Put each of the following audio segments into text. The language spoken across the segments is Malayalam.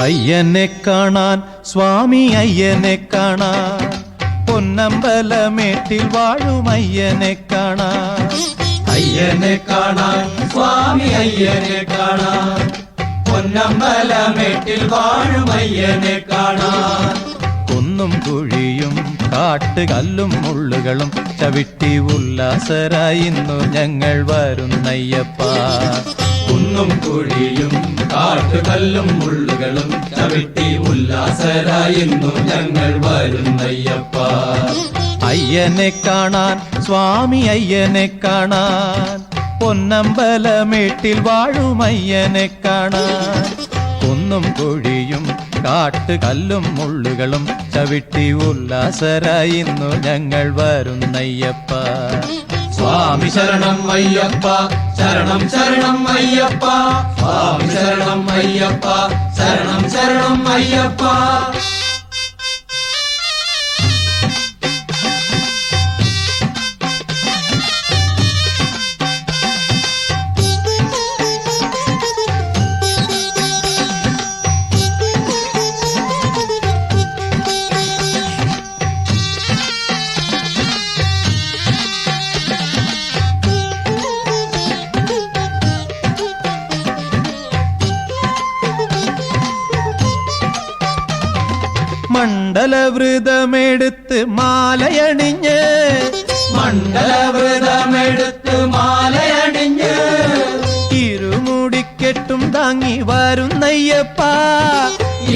അയ്യനെ കാണാൻ സ്വാമി അയ്യനെ കാണാൻ പൊന്നമ്പലമേട്ടിൽ വാഴും അയ്യനെ കാണാൻ അയ്യനെ കാണാൻ സ്വാമി അയ്യനെ കാണാൻ പൊന്നമ്പലമേട്ടിൽ വാഴും അയ്യനെ കാണാൻ കുന്നും കുഴിയും കാട്ടുകല്ലും മുള്ളുകളും ചവിട്ടി ഉല്ലാസരായി ഇന്നു ഞങ്ങൾ വരുന്നയ്യപ്പ കുന്നും കുഴിയും കാട്ടുകല്ലും മുള്ളുകളും ചവിട്ടി ഉല്ലാസരായിരുന്നു ഞങ്ങൾ വരുന്നയ്യപ്പ അയ്യനെ കാണാൻ സ്വാമി അയ്യനെ കാണാൻ പൊന്നമ്പലമേട്ടിൽ വാഴും അയ്യനെ കാണാൻ കുന്നും കുഴിയും കാട്ടുകല്ലും മുള്ളുകളും ചവിട്ടി ഉല്ലാസരായി ഇന്നു ഞങ്ങൾ വരുന്നയ്യപ്പ സ്വാമി ശരണം അയ്യപ്പ ശരണം ശരണം അയ്യപ്പ സ്വാമി ശരണം അയ്യപ്പ ശരണം ശരണം അയ്യപ്പ മണ്ഡലവ്രതമെടുത്ത് മാലയണിഞ്ഞ് മണ്ഡലവ്രതമെടുത്ത് മാലയണിഞ്ഞ് ഇരുമുടിക്കെട്ടും താങ്ങി വരുന്നയ്യപ്പ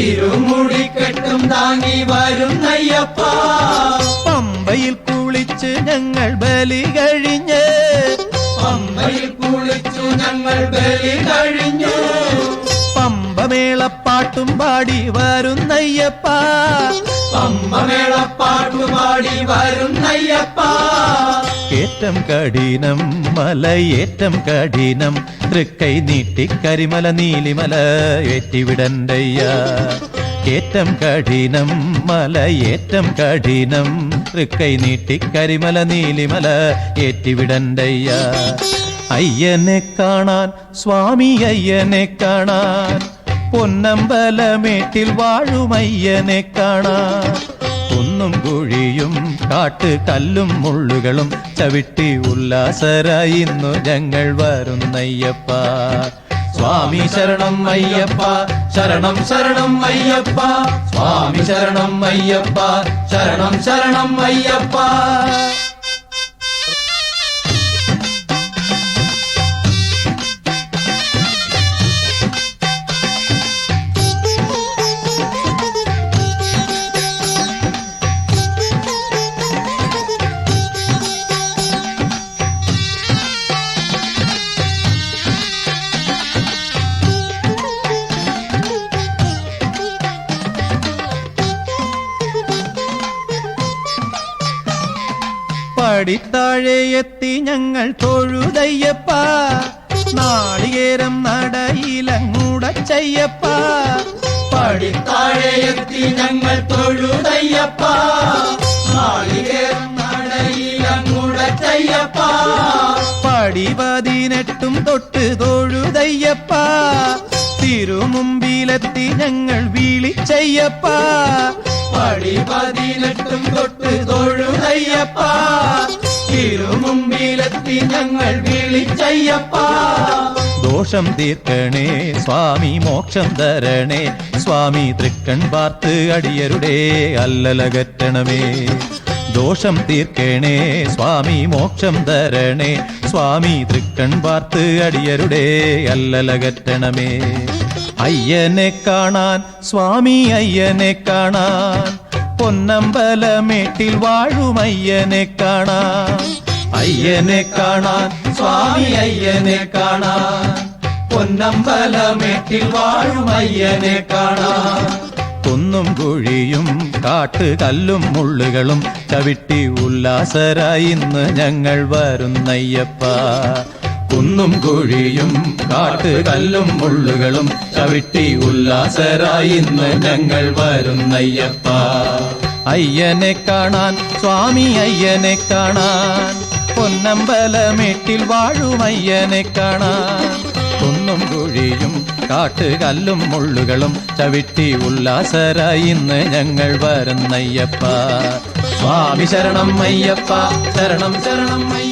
ഇരുമുടിക്കെട്ടും താങ്ങി വരുന്നയ്യപ്പ പമ്പയിൽ കുളിച്ച് ഞങ്ങൾ ബലി കഴിഞ്ഞ് പമ്പയിൽ കുളിച്ചു ഞങ്ങൾ ബലി കഴിഞ്ഞു പമ്പമേളപ്പാട്ടും പാടി വരുന്നയ്യപ്പ പമ്പമേളപ്പാട്ടുപാടി വരുന്നയ്യപ്പ ഏറ്റം കഠിനം മലയേറ്റം കഠിനം തൃക്കൈ നീട്ടി കരിമല നീലിമല ഏറ്റിവിടണ്ടയ്യ ഏറ്റം കഠിനം മലയേറ്റം കഠിനം തൃക്കൈ നീട്ടി കരിമല നീലിമല ഏറ്റിവിടണ്ടയ്യ അയ്യനെ കാണാൻ സ്വാമി അയ്യനെ കാണാൻ പൊന്നമ്പലമേട്ടിൽ വാഴും അയ്യനെ കാണാൻ കുന്നും കുഴിയും കാട്ടുകല്ലും മുള്ളുകളും ചവിട്ടി ഉല്ലാസരായി ഇന്നു ഞങ്ങൾ വരുന്നയ്യപ്പ സ്വാമി ശരണം അയ്യപ്പ ശരണം ശരണം അയ്യപ്പ സ്വാമി ശരണം അയ്യപ്പ ശരണം ശരണം അയ്യപ്പ പടിത്താഴെ എത്തി ഞങ്ങൾ തൊഴുതയ്യപ്പ നാളികേരം നടയിലങ്ങൂടച്ചയ്യപ്പ പടിത്താഴെ എത്തി ഞങ്ങൾ തൊഴുതയ്യപ്പ നാളികേരം നടയിലങ്ങൂടച്ചയ്യപ്പ പടി 18 തൊട്ട് തൊഴുതയ്യപ്പ തിരുമുമ്പിലെത്തി ഞങ്ങൾ വിളിച്ചയ്യപ്പ പടി 18 തൊട്ട് തൊഴുതയ്യപ്പ തിരുമുമ്പിലെത്തി ഞങ്ങൾ വിളിച്ചയ്യപ്പ ദോഷം തീർക്കണേ സ്വാമി മോക്ഷം തരണേ സ്വാമി തൃക്കൺ പാർത്ത് അടിയരുടെ അല്ലലകറ്റണമേ ദോഷം തീർക്കണേ സ്വാമി മോക്ഷം തരണേ സ്വാമി തൃക്കൺ പാർത്ത് അടിയരുടെ അല്ലലകറ്റണമേ അയ്യനെ കാണാൻ സ്വാമി അയ്യനെ കാണാൻ പൊന്നമ്പലമേട്ടിൽ വാഴും അയ്യനെ കാണാൻ അയ്യനെ കാണാൻ സ്വാമി അയ്യനെ കാണാൻ പൊന്നമ്പലമേട്ടിൽ വാഴും അയ്യനെ കാണാൻ കുന്നും കുഴിയും കാട്ടുകല്ലും മുള്ളുകളും ചവിട്ടി ഉല്ലാസരായി ഇന്ന് ഞങ്ങൾ വരുന്നയ്യപ്പ കുന്നും കുഴിയും കാട്ടുകല്ലും മുള്ളുകളും ചവിട്ടി ഉല്ലാസരായി ഇന്ന് ഞങ്ങൾ വരുന്നയ്യപ്പ അയ്യനെ കാണാൻ സ്വാമി അയ്യനെ കാണാൻ പൊന്നമ്പലമേട്ടിൽ വാഴും അയ്യനെ കാണാൻ കുന്നും കുഴിയും കാട്ടുകല്ലും മുള്ളുകളും ചവിട്ടി ഉല്ലാസരായി ഇന്ന് ഞങ്ങൾ വരുന്നയ്യപ്പ. സ്വാമി ശരണം അയ്യപ്പ, ശരണം ശരണം അയ്യപ്പ.